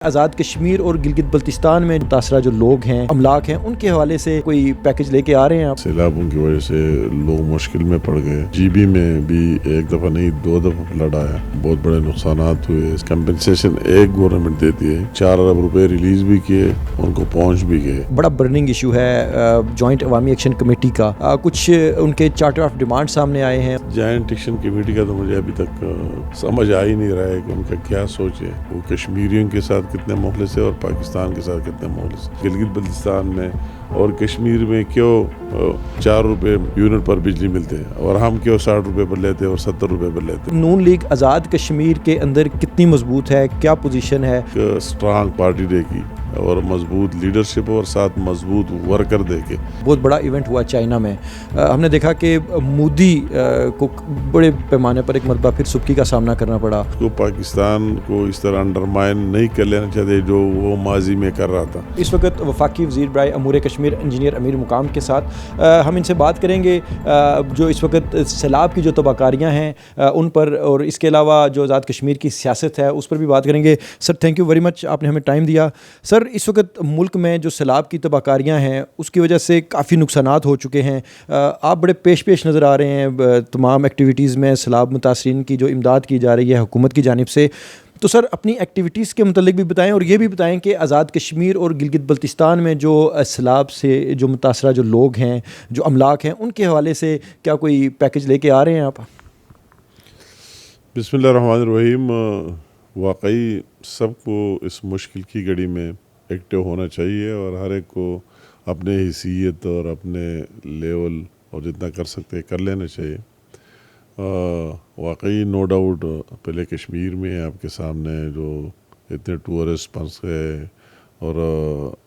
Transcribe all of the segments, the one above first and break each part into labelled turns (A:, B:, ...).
A: آزاد کشمیر اور گلگت بلتستان میں متاثرہ جو لوگ ہیں، املاک ہیں، ان کے حوالے سے کوئی پیکج لے کے آ رہے ہیں آپ؟
B: سیلابوں کی وجہ سے لوگ مشکل میں پڑ گئے. جی بی میں بھی ایک دفعہ نہیں 2 دفعہ فلڈ آیا، بہت بڑے نقصانات ہوئے. کمپنسیشن ایک گورنمنٹ دیتی ہے، 4 ارب روپے ریلیز بھی کیے، ان کو پہنچ بھی گئے.
A: بڑا برننگ ایشو ہے جوائنٹ عوامی ایکشن کمیٹی کا. کچھ ان کے چارٹر آف ڈیمانڈ سامنے آئے ہیں.
B: جوائنٹ ایکشن کمیٹی کا تو مجھے ابھی تک سمجھ آ ہی نہیں رہا ہے کہ ان کا کیا سوچ ہے. وہ کشمیریوں کے ساتھ کتنے مخلص ہے اور پاکستان کے ساتھ کتنے مخلص ہے. گلگت بلتستان میں اور کشمیر میں کیوں 4 روپے یونٹ پر بجلی ملتے ہیں اور ہم کیوں 60 روپے پر لیتے ہیں اور 70 روپے پر لیتے ہیں.
A: نون لیگ آزاد کشمیر کے اندر کتنی مضبوط ہے، کیا پوزیشن ہے؟
B: اسٹرانگ پارٹی دے گی اور مضبوط لیڈرشپ اور ساتھ مضبوط ورکر دے کے.
A: بہت بڑا ایونٹ ہوا چائنا میں. ہم نے دیکھا کہ مودی کو بڑے پیمانے پر ایک مرتبہ پھر سبکی کا سامنا کرنا پڑا.
B: تو پاکستان کو اس طرح انڈرمائن نہیں کر لینا چاہتے جو وہ ماضی میں کر رہا تھا.
A: اس وقت وفاقی وزیر برائے امور کشمیر انجینئر امیر مقام کے ساتھ ہم ان سے بات کریں گے جو اس وقت سیلاب کی جو تباہ کاریاں ہیں ان پر، اور اس کے علاوہ جو آزاد کشمیر کی سیاست ہے اس پر بھی بات کریں گے. Sir thank you very much, آپ نے ہمیں ٹائم دیا. سر اس وقت ملک میں جو سیلاب کی تباہ کاریاں ہیں اس کی وجہ سے کافی نقصانات ہو چکے ہیں. آپ بڑے پیش نظر آ رہے ہیں تمام ایکٹیویٹیز میں. سیلاب متاثرین کی جو امداد کی جا رہی ہے حکومت کی جانب سے، تو سر اپنی ایکٹیویٹیز کے متعلق بھی بتائیں، اور یہ بھی بتائیں کہ آزاد کشمیر اور گلگت بلتستان میں جو سیلاب سے جو متاثرہ جو لوگ ہیں، جو املاک ہیں، ان کے حوالے سے کیا کوئی پیکج لے کے آ رہے ہیں آپ؟
B: بسم اللہ الرحمن الرحیم. واقعی سب کو اس مشکل کی گھڑی میں ایکٹیو ہونا چاہیے اور ہر ایک کو اپنے حیثیت اور اپنے لیول اور جتنا کر سکتے کر لینا چاہیے. واقعی نو ڈاؤٹ پہلے کشمیر میں آپ کے سامنے جو اتنے ٹورسٹ پھنس گئے اور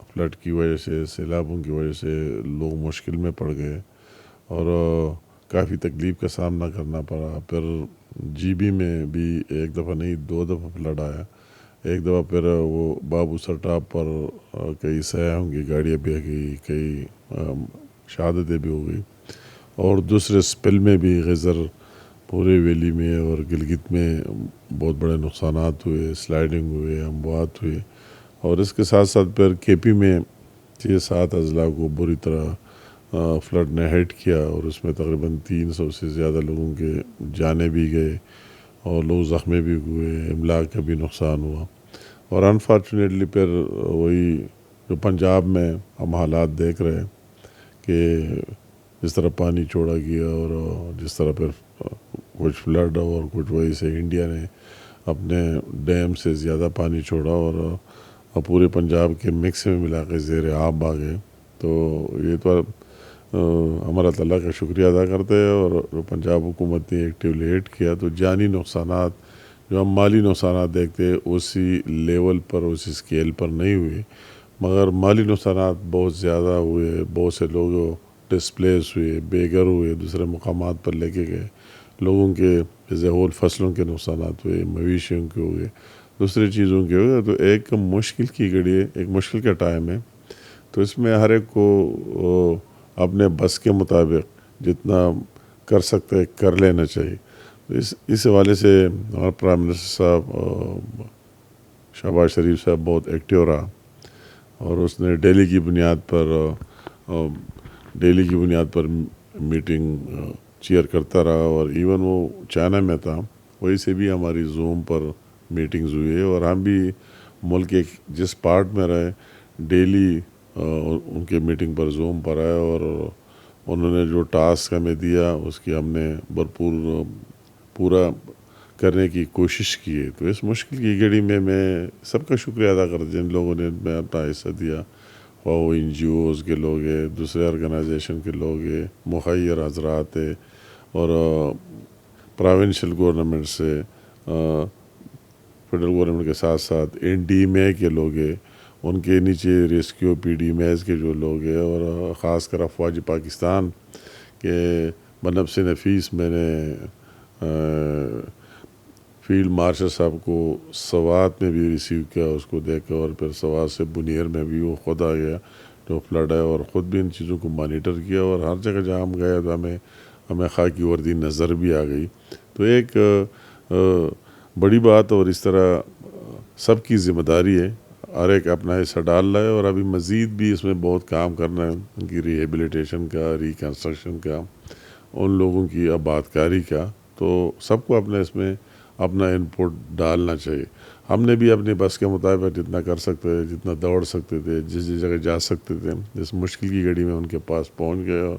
B: فلڈ کی وجہ سے، سیلابوں کی وجہ سے لوگ مشکل میں پڑ گئے اور کافی تکلیف کا سامنا کرنا پڑا. پھر جی بی میں بھی ایک دفعہ نہیں 2 دفعہ فلڈ آیا. ایک دفعہ پھر وہ بابو سر ٹاپ پر کئی سیاحوں کی گاڑیاں بہہ گئی، کئی شہادتیں بھی ہو گئی، اور دوسرے سپل میں بھی غزر پورے ویلی میں اور گلگت میں بہت بڑے نقصانات ہوئے، سلائڈنگ ہوئے، اموات ہوئے. اور اس کے ساتھ ساتھ پھر کے پی میں 6-7 اضلاع کو بری طرح فلڈ نے ہٹ کیا اور اس میں تقریباً 300 سے زیادہ لوگوں کے جانے بھی گئے اور لوگ زخمی بھی ہوئے، املاک کا بھی نقصان ہوا. اور انفارچونیٹلی پھر وہی جو پنجاب میں ہم حالات دیکھ رہے ہیں کہ جس طرح پانی چھوڑا گیا اور جس طرح پھر کچھ فلڈ اور کچھ وہی سے انڈیا نے اپنے ڈیم سے زیادہ پانی چھوڑا اور پورے پنجاب کے میکسیمم علاقے زیر آب آ گئے. تو یہ تو ہمارا اللہ کا شکریہ ادا کرتے ہیں، اور جو پنجاب حکومت نے ایکٹیولی ایڈ کیا تو جانی نقصانات جو ہم مالی نقصانات دیکھتے ہیں اسی لیول پر، اسی سکیل پر نہیں ہوئے، مگر مالی نقصانات بہت زیادہ ہوئے. بہت سے لوگ ڈسپلیس ہوئے، بے گھر ہوئے، دوسرے مقامات پر لے کے گئے. لوگوں کے ہول فصلوں کے نقصانات ہوئے، مویشیوں کے ہوئے، دوسری چیزوں کے ہوئے. تو ایک مشکل کی گھڑی ہے، ایک مشکل کا ٹائم ہے. تو اس میں ہر ایک کو اپنے بس کے مطابق جتنا کر سکتے کر لینا چاہیے. اس حوالے سے ہمارا پرائم منسٹر صاحب شہباز شریف صاحب بہت ایکٹیو رہا اور اس نے ڈیلی کی بنیاد پر میٹنگ چیئر کرتا رہا. اور ایون وہ چائنا میں تھا، وہی سے بھی ہماری زوم پر میٹنگز ہوئی اور ہم بھی ملک کے جس پارٹ میں رہے ڈیلی ان کے میٹنگ پر زوم پر آئے اور انہوں نے جو ٹاسک ہمیں دیا اس کی ہم نے پورا کرنے کی کوشش کی ہے. تو اس مشکل کی گھڑی میں سب کا شکریہ ادا کرتا جن لوگوں نے میں اپنا حصہ دیا، وہ این جی اوز کے لوگ ہیں، دوسرے آرگنائزیشن کے لوگ ہیں، مخیر حضرات ہیں، اور پروونشل گورنمنٹ سے، فیڈرل گورنمنٹ کے ساتھ ساتھ این ڈی میں کے لوگ ہیں، ان کے نیچے ریسکیو پی ڈی میز کے جو لوگ ہیں، اور خاص کر افواج پاکستان کے بنفس نفیس میں نے فیلڈ مارشل صاحب کو سوات میں بھی ریسیو کیا، اس کو دیکھا، اور پھر سوات سے بنیر میں بھی وہ خود آ گیا جو فلڈ ہے، اور خود بھی ان چیزوں کو مانیٹر کیا. اور ہر جگہ جہاں ہم گئے تو ہمیں خاکی وردی نظر بھی آ گئی. تو ایک بڑی بات، اور اس طرح سب کی ذمہ داری ہے ہر ایک اپنا حصہ ڈال رہا ہے، اور ابھی مزید بھی اس میں بہت کام کرنا ہے، ان کی ریہیبلیٹیشن کا، ریکنسٹرکشن کا، ان لوگوں کی آباد کاری کا. تو سب کو اپنے اس میں اپنا انپٹ ڈالنا چاہیے. ہم نے بھی اپنے بس کے مطابق جتنا کر سکتے تھے، جتنا دوڑ سکتے تھے، جس جگہ جا سکتے تھے، جس مشکل کی گھڑی میں ان کے پاس پہنچ گئے اور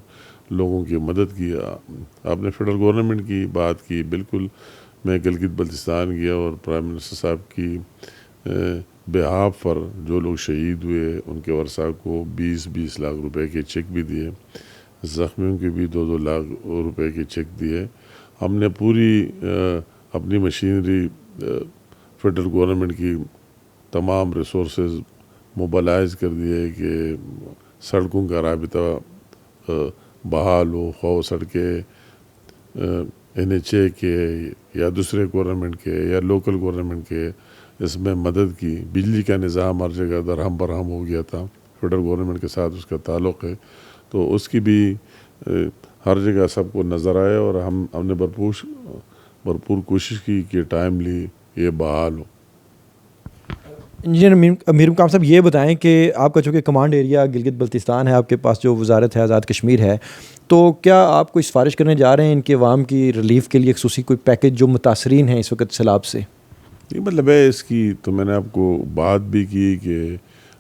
B: لوگوں کی مدد کی. آپ نے فیڈرل گورنمنٹ کی بات کی، بالکل میں گلگت بلتستان گیا اور پرائم منسٹر صاحب کی بہاف پر جو لوگ شہید ہوئے ان کے ورثاء کو 20 لاکھ روپے کے چیک بھی دیے، زخمیوں کے بھی 2 لاکھ روپے کے چیک دیے. ہم نے پوری اپنی مشینری فیڈرل گورنمنٹ کی تمام ریسورسز موبلائز کر دیے کہ سڑکوں کا رابطہ بحال ہو، خواہ سڑکیں NHA کے یا دوسرے گورنمنٹ کے یا لوکل گورنمنٹ کے، اس میں مدد کی. بجلی کا نظام ہر جگہ درہم برہم ہو گیا تھا، فیڈرل گورنمنٹ کے ساتھ اس کا تعلق ہے، تو اس کی بھی ہر جگہ سب کو نظر آئے، اور ہم نے بھرپور کوشش کی کہ ٹائملی یہ بحال ہو.
A: انجینئر امیر مقام صاحب، یہ بتائیں کہ آپ کا چونکہ کمانڈ ایریا گلگت بلتستان ہے، آپ کے پاس جو وزارت ہے آزاد کشمیر ہے، تو کیا آپ کوئی سفارش کرنے جا رہے ہیں ان کے عوام کی ریلیف کے لیے، خصوصی کوئی پیکج جو متاثرین ہیں اس وقت سیلاب سے؟
B: یہ مطلب ہے اس کی، تو میں نے آپ کو بات بھی کی کہ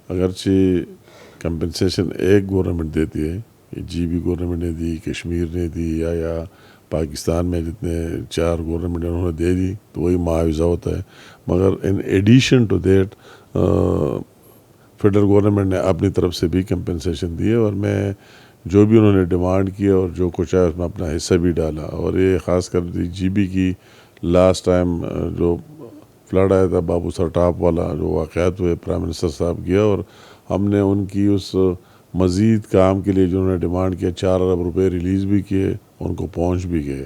B: اگرچہ کمپنسیشن ایک گورنمنٹ دیتی ہے، GB گورنمنٹ نے دی، کشمیر نے دی، یا پاکستان میں جتنے 4 گورنمنٹ انہوں نے دے دی، تو وہی معاوضہ ہوتا ہے. مگر in addition to that federal government نے اپنی طرف سے بھی کمپنسیشن دی ہے، اور میں جو بھی انہوں نے ڈیمانڈ کیا اور جو کچھ ہے اس میں اپنا حصہ بھی ڈالا. اور یہ خاص کر GB کی لاسٹ ٹائم جو فلڈ آیا تھا بابو سر ٹاپ والا، جو واقعات ہوئے، پرائم منسٹر صاحب گیا اور ہم نے ان کی اس مزید کام کے لیے جو انہوں نے ڈیمانڈ کیا 4 ارب روپے ریلیز بھی کیے، ان کو پہنچ بھی گئے.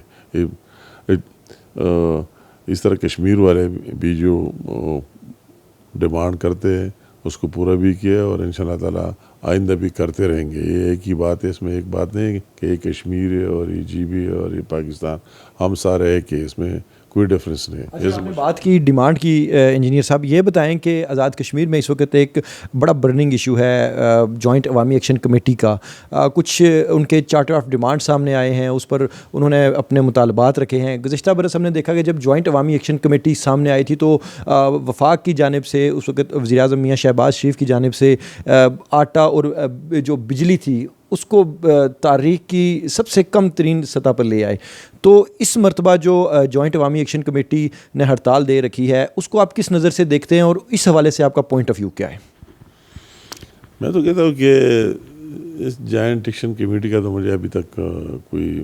B: اس طرح کشمیر والے بھی جو ڈیمانڈ کرتے ہیں اس کو پورا بھی کیا، اور انشاءاللہ تعالیٰ آئندہ بھی کرتے رہیں گے. یہ ایک ہی بات ہے، اس میں ایک بات نہیں ہے کہ یہ کشمیر ہے اور یہ GB ہے اور یہ پاکستان، ہم سارے ایک ہے، اس میں کوئی ڈفرینس نہیں ہے.
A: آپ نے بات کی ڈیمانڈ کی، انجینئر صاحب یہ بتائیں کہ آزاد کشمیر میں اس وقت ایک بڑا برننگ ایشو ہے جوائنٹ عوامی ایکشن کمیٹی کا. کچھ ان کے چارٹر آف ڈیمانڈ سامنے آئے ہیں، اس پر انہوں نے اپنے مطالبات رکھے ہیں. گزشتہ برس ہم نے دیکھا کہ جب جوائنٹ عوامی ایکشن کمیٹی سامنے آئی تھی تو وفاق کی جانب سے اس وقت وزیر اعظم میاں شہباز شریف کی جانب سے آٹا اور جو بجلی تھی اس کو تاریخ کی سب سے کم ترین سطح پر لے آئے. تو اس مرتبہ جو جوائنٹ عوامی ایکشن کمیٹی نے ہڑتال دے رکھی ہے، اس کو آپ کس نظر سے دیکھتے ہیں اور اس حوالے سے آپ کا پوائنٹ آف ویو کیا ہے؟
B: میں تو کہتا ہوں کہ اس جوائنٹ ایکشن کمیٹی کا تو مجھے ابھی تک کوئی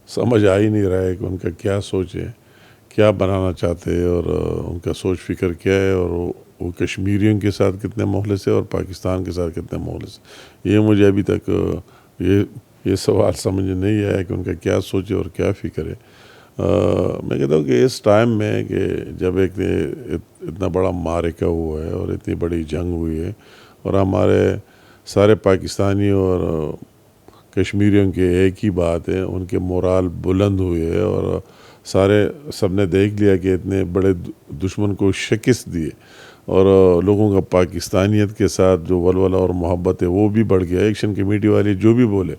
B: سمجھ آ ہی نہیں رہا ہے کہ ان کا کیا سوچ ہے، کیا بنانا چاہتے ہیں، اور ان کا سوچ فکر کیا ہے، اور وہ کشمیریوں کے ساتھ کتنے مخلص ہے اور پاکستان کے ساتھ کتنے مخلص ہے. یہ مجھے ابھی تک یہ سوال سمجھ نہیں آیا کہ ان کا کیا سوچ ہے اور کیا فکر ہے. میں کہتا ہوں کہ اس ٹائم میں کہ جب ایک اتنا بڑا معرکہ ہوا ہے اور اتنی بڑی جنگ ہوئی ہے، اور ہمارے سارے پاکستانی اور کشمیریوں کے ایک ہی بات ہے، ان کے مورال بلند ہوئے ہے، اور سب نے دیکھ لیا کہ اتنے بڑے دشمن کو شکست دیے، اور لوگوں کا پاکستانیت کے ساتھ جو ولولہ اور محبت ہے وہ بھی بڑھ گیا. ایکشن کمیٹی والے جو بھی بولے،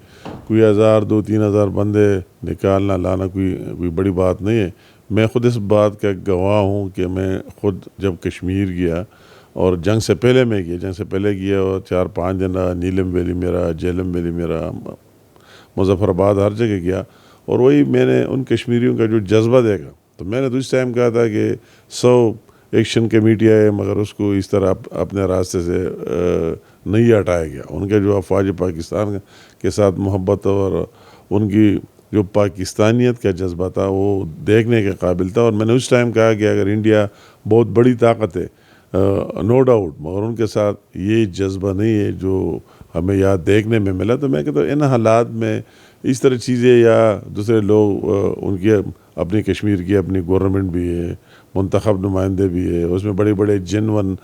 B: کوئی 1000 2-3 ہزار بندے نکالنا لانا کوئی بڑی بات نہیں ہے. میں خود اس بات کا گواہ ہوں کہ میں خود جب کشمیر گیا، اور جنگ سے پہلے گیا اور 4-5 دن نیلم ویلی میرا، جیلم ویلی میرا، مظفر آباد، ہر جگہ گیا، اور وہی میں نے ان کشمیریوں کا جو جذبہ دیکھا. تو میں نے تو اس ٹائم کہا تھا کہ 100 ایکشن کمیٹی آئے مگر اس کو اس طرح اپنے راستے سے نہیں ہٹایا گیا. ان کے جو افواج پاکستان کے ساتھ محبت اور ان کی جو پاکستانیت کا جذبہ تھا وہ دیکھنے کے قابل تھا. اور میں نے اس ٹائم کہا کہ اگر انڈیا بہت بڑی طاقت ہے نو ڈاؤٹ، مگر ان کے ساتھ یہ جذبہ نہیں ہے جو ہمیں یاد دیکھنے میں ملا. تو میں کہتا ہوں ان حالات میں اس طرح چیزیں، یا دوسرے لوگ ان کی اپنی کشمیر کی اپنی گورنمنٹ بھی ہے، منتخب نمائندے بھی ہے، اس میں بڑے بڑے جنون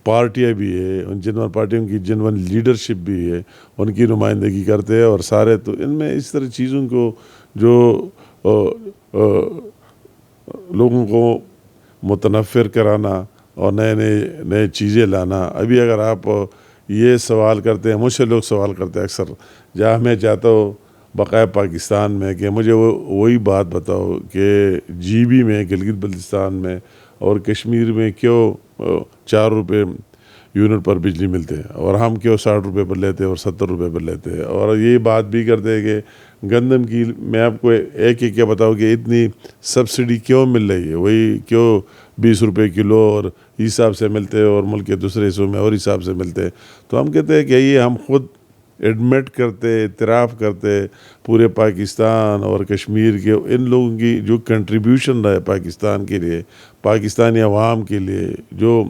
B: پارٹیاں بھی ہے، ان جنون پارٹیوں کی جنون لیڈرشپ بھی ہے، ان کی نمائندگی کرتے ہیں، اور سارے تو ان میں اس طرح چیزوں کو جو لوگوں کو متنفر کرانا اور نئے چیزیں لانا. ابھی اگر آپ یہ سوال کرتے ہیں، مجھ سے لوگ سوال کرتے ہیں اکثر، جہاں میں چاہتا ہوں بقائے پاکستان میں کہ مجھے وہی بات بتاؤ کہ جی بی میں، گلگت بلتستان میں اور کشمیر میں کیوں 4 روپے یونٹ پر بجلی ملتے ہیں اور ہم کیوں 60 روپے پر لیتے ہیں اور 70 روپے پر لیتے ہیں. اور یہ بات بھی کرتے ہیں کہ گندم کی، میں آپ کو ایک کیا بتاؤں کہ اتنی سبسڈی کیوں مل رہی ہے، وہی کیوں 20 روپے کلو اور حساب سے ملتے ہیں اور ملک کے دوسرے حصوں میں اور حساب سے ملتے ہیں. تو ہم کہتے ہیں کہ یہ ہم خود ایڈمٹ کرتے، اعتراف کرتے پورے پاکستان اور کشمیر کے ان لوگوں کی جو کنٹریبیوشن رہا ہے پاکستان کے لیے، پاکستانی عوام کے لیے، جو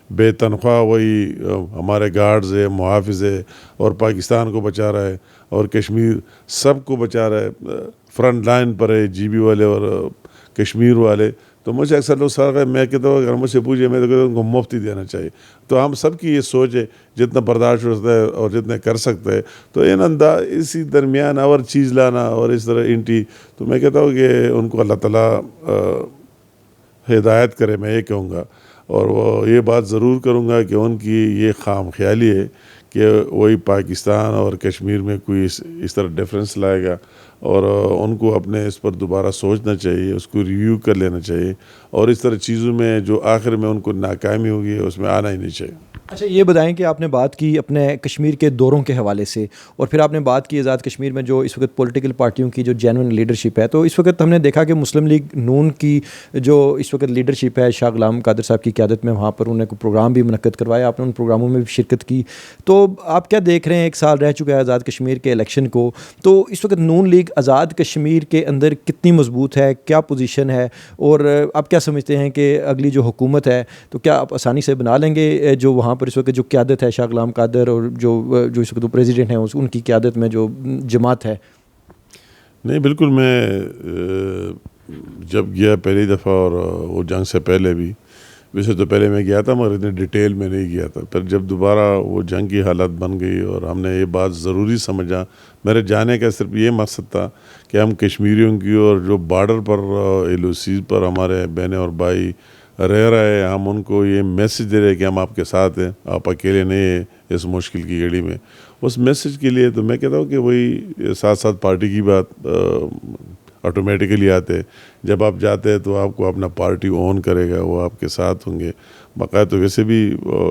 B: بے تنخواہ وہی ہمارے گارڈز ہے، محافظ ہے اور پاکستان کو بچا رہا ہے اور کشمیر سب کو بچا رہا ہے، فرنٹ لائن پر ہے جی بی والے اور کشمیر والے. تو مجھے اکثر لوگ سوال، میں کہتا ہوں اگر مجھ سے پوچھے میں تو کہتا ہوں ان کو مفت ہی دینا چاہیے. تو ہم سب کی یہ سوچ ہے، جتنا برداشت ہو سکتا ہے اور جتنے کر سکتے ہیں تو اسی درمیان اور چیز لانا اور اس طرح انٹی. تو میں کہتا ہوں کہ ان کو اللہ تعالیٰ ہدایت کرے، میں یہ کہوں گا. اور وہ یہ بات ضرور کروں گا کہ ان کی یہ خام خیالی ہے کہ وہی پاکستان اور کشمیر میں کوئی اس طرح ڈفرینس لائے گا، اور ان کو اپنے اس پر دوبارہ سوچنا چاہیے، اس کو ریویو کر لینا چاہیے، اور اس طرح چیزوں میں جو آخر میں ان کو ناکامی ہوگی اس میں آنا ہی نہیں چاہیے.
A: اچھا یہ بتائیں کہ آپ نے بات کی اپنے کشمیر کے دوروں کے حوالے سے، اور پھر آپ نے بات کی آزاد کشمیر میں جو اس وقت پولیٹیکل پارٹیوں کی جو جینوئن لیڈرشپ ہے. تو اس وقت ہم نے دیکھا کہ مسلم لیگ نون کی جو اس وقت لیڈرشپ ہے شاہ غلام قادر صاحب کی قیادت میں، وہاں پر انہوں نے کوئی پروگرام بھی منعقد کروایا، آپ نے ان پروگراموں میں بھی شرکت کی. تو آپ کیا دیکھ رہے ہیں، 1 سال رہ چکا ہے آزاد کشمیر کے الیکشن کو، تو اس وقت نون لیگ آزاد کشمیر کے اندر کتنی مضبوط ہے، کیا پوزیشن ہے، اور آپ کیا سمجھتے ہیں کہ اگلی جو حکومت ہے تو کیا آپ آسانی سے بنا لیں گے، جو وہاں پر اس وقت جو قیادت ہے شاہ غلام قادر اور جو اس وقت پریزیڈنٹ ہیں ان کی قیادت میں جو جماعت ہے؟
B: نہیں بالکل، میں جب گیا پہلی دفعہ اور وہ جنگ سے پہلے بھی، ویسے تو پہلے میں گیا تھا مگر اتنے ڈیٹیل میں نہیں گیا تھا. پھر جب دوبارہ وہ جنگ کی حالت بن گئی اور ہم نے یہ بات ضروری سمجھا، میرے جانے کا صرف یہ مقصد تھا کہ ہم کشمیریوں کی اور جو بارڈر پر ایل او سی پر ہمارے بہنیں اور بھائی رہ رہے ہیں، ہم ان کو یہ میسج دے رہے کہ ہم آپ کے ساتھ ہیں، آپ اکیلے نہیں ہیں اس مشکل کی گھڑی میں. اس میسج کے لیے تو میں کہتا ہوں کہ وہی ساتھ ساتھ پارٹی کی بات آٹومیٹیکلی آتے. جب آپ جاتے ہیں تو آپ کو اپنا پارٹی اون کرے گا، وہ آپ کے ساتھ ہوں گے. باقاعدہ تو ویسے بھی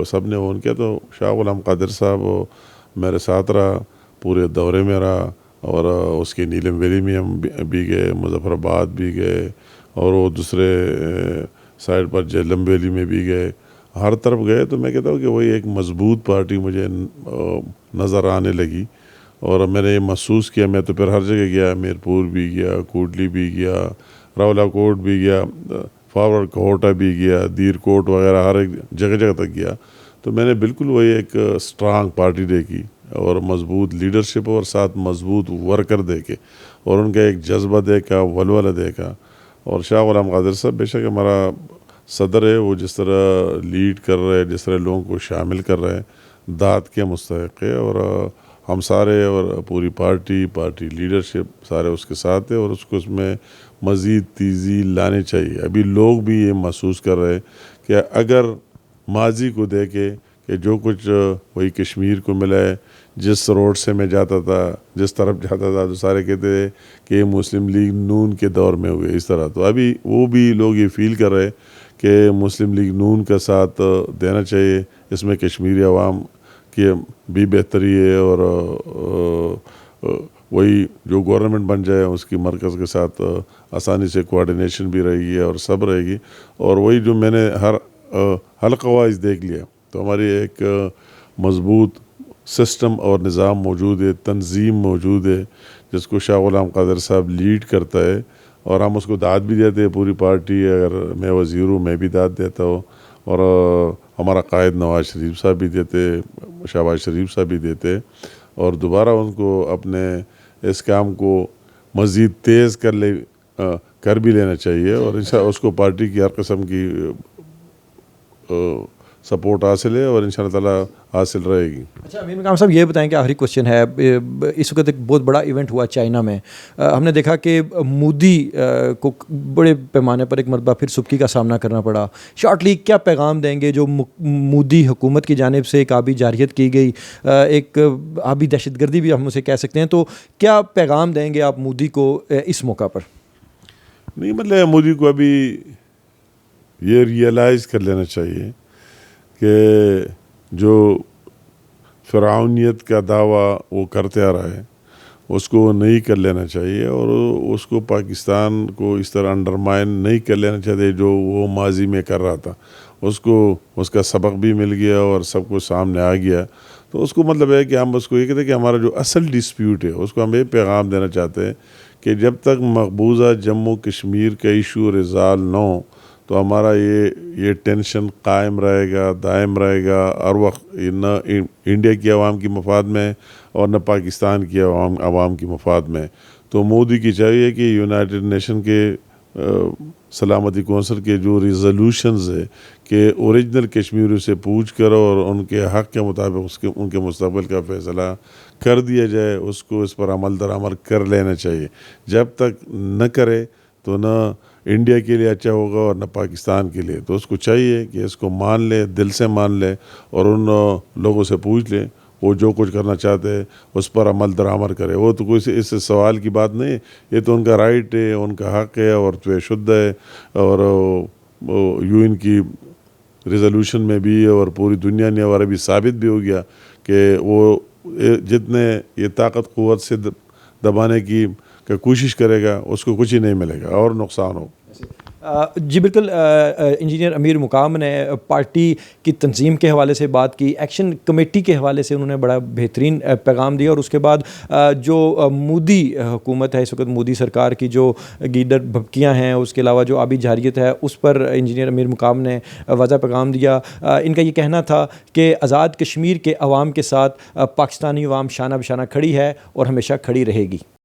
B: سب نے اون کیا، تو شاہ غلام قادر صاحب میرے ساتھ رہا، پورے دورے میں رہا، اور اس کے نیلم ویلی میں ہم بھی گئے، مظفر آباد بھی گئے، اور وہ دوسرے سائڈ پر جہلم ویلی میں بھی گئے، ہر طرف گئے. تو میں کہتا ہوں کہ وہی ایک مضبوط پارٹی مجھے نظر آنے لگی، اور میں نے یہ محسوس کیا. میں تو پھر ہر جگہ گیا، میرپور بھی گیا، کوٹلی بھی گیا، راولا کوٹ بھی گیا، فارورڈ کوٹا بھی گیا، دیر کوٹ وغیرہ، ہر ایک جگہ جگہ تک گیا. تو میں نے بالکل وہی ایک اسٹرانگ پارٹی دیکھی اور مضبوط لیڈرشپ اور ساتھ مضبوط ورکر دیکھے، اور ان کا ایک جذبہ دیکھا، ولولہ دیکھا. اور شاہ غلام قادر صاحب بے شک ہمارا صدر ہے، وہ جس طرح لیڈ کر رہے ہیں، جس طرح لوگوں کو شامل کر رہے ہیں، داد کے مستحق ہے. اور ہم سارے اور پوری پارٹی لیڈرشپ سارے اس کے ساتھ ہے، اور اس کو اس میں مزید تیزی لانے چاہیے. ابھی لوگ بھی یہ محسوس کر رہے ہیں کہ اگر ماضی کو دیکھے کہ جو کچھ وہی کشمیر کو ملا ہے، جس روڈ سے میں جاتا تھا، جس طرف جاتا تھا، تو سارے کہتے تھے کہ یہ مسلم لیگ نون کے دور میں ہوئے اس طرح. تو ابھی وہ بھی لوگ یہ فیل کر رہے کہ مسلم لیگ نون کا ساتھ دینا چاہیے، اس میں کشمیری عوام کی بھی بہتری ہے، اور وہی جو گورنمنٹ بن جائے اس کی مرکز کے ساتھ آسانی سے کوآرڈینیشن بھی رہے گی اور سب رہے گی. اور وہی جو میں نے ہر حلقہ وائز دیکھ لیا، تو ہماری ایک مضبوط سسٹم اور نظام موجود ہے، تنظیم موجود ہے، جس کو شاہ غلام قادر صاحب لیڈ کرتا ہے. اور ہم اس کو داد بھی دیتے ہیں، پوری پارٹی. اگر میں وزیر ہوں میں بھی داد دیتا ہوں، اور ہمارا قائد نواز شریف صاحب بھی دیتے، شہباز شریف صاحب بھی دیتے. اور دوبارہ ان کو اپنے اس کام کو مزید تیز کر بھی لینا چاہیے، اور اس کو پارٹی کی ہر قسم کی سپورٹ حاصل ہے اور انشاءاللہ تعالیٰ حاصل رہے گی.
A: اچھا امیر مقام صاحب یہ بتائیں کہ آخری کوشچن ہے, اس وقت ایک بہت بڑا ایونٹ ہوا چائنا میں, ہم نے دیکھا کہ مودی کو بڑے پیمانے پر ایک مرتبہ پھر سبکی کا سامنا کرنا پڑا. شارٹلی کیا پیغام دیں گے جو مودی حکومت کی جانب سے ایک آبی جارحیت کی گئی, ایک آبی دہشت گردی بھی ہم اسے کہہ سکتے ہیں, تو کیا پیغام دیں گے آپ مودی کو اس موقع پر؟
B: نہیں مطلب مودی کو ابھی یہ ریئلائز کر لینا چاہیے کہ جو فرعونیت کا دعویٰ وہ کرتے آ رہا ہے اس کو نہیں کر لینا چاہیے, اور اس کو پاکستان کو اس طرح انڈرمائن نہیں کر لینا چاہتے جو وہ ماضی میں کر رہا تھا. اس کو اس کا سبق بھی مل گیا اور سب کچھ سامنے آ گیا. تو اس کو مطلب ہے کہ ہم اس کو یہ کہتے ہیں کہ ہمارا جو اصل ڈسپیوٹ ہے اس کو ہم یہ پیغام دینا چاہتے ہیں کہ جب تک مقبوضہ جموں کشمیر کا ایشو ریزالو نہ ہو تو ہمارا یہ ٹینشن قائم رہے گا, دائم رہے گا, ہر وقت نہ انڈیا کی عوام کی مفاد میں اور نہ پاکستان کی عوام کی مفاد میں. تو مودی کی چاہیے کہ یونائٹڈ نیشن کے سلامتی کونسل کے جو ریزولوشنز ہے کہ اوریجنل کشمیریوں سے پوچھ کر اور ان کے حق کے مطابق ان کے مستقبل کا فیصلہ کر دیا جائے, اس کو اس پر عمل درآمد کر لینا چاہیے. جب تک نہ کرے تو نہ انڈیا کے لیے اچھا ہوگا اور نہ پاکستان کے لیے. تو اس کو چاہیے کہ اس کو مان لے, دل سے مان لے, اور ان لوگوں سے پوچھ لے وہ جو کچھ کرنا چاہتے ہیں اس پر عمل درآمد کرے. وہ تو کوئی اس سوال کی بات نہیں, یہ تو ان کا رائٹ ہے, ان کا حق ہے, اور تو شدھ ہے, اور UN کی ریزولوشن میں بھی اور پوری دنیا نے اور ابھی ثابت بھی ہو گیا کہ وہ جتنے یہ طاقت قوت سے دبانے کی کوشش کرے گا اس کو کچھ ہی نہیں ملے گا اور نقصان ہو.
A: جی بالکل, انجینئر امیر مقام نے پارٹی کی تنظیم کے حوالے سے بات کی, ایکشن کمیٹی کے حوالے سے انہوں نے بڑا بہترین پیغام دیا, اور اس کے بعد جو مودی حکومت ہے اس وقت, مودی سرکار کی جو گیدڑ بھبکیاں ہیں, اس کے علاوہ جو آبی جارحیت ہے, اس پر انجینئر امیر مقام نے واضح پیغام دیا. ان کا یہ کہنا تھا کہ آزاد کشمیر کے عوام کے ساتھ پاکستانی عوام شانہ بشانہ کھڑی ہے اور ہمیشہ کھڑی رہے گی.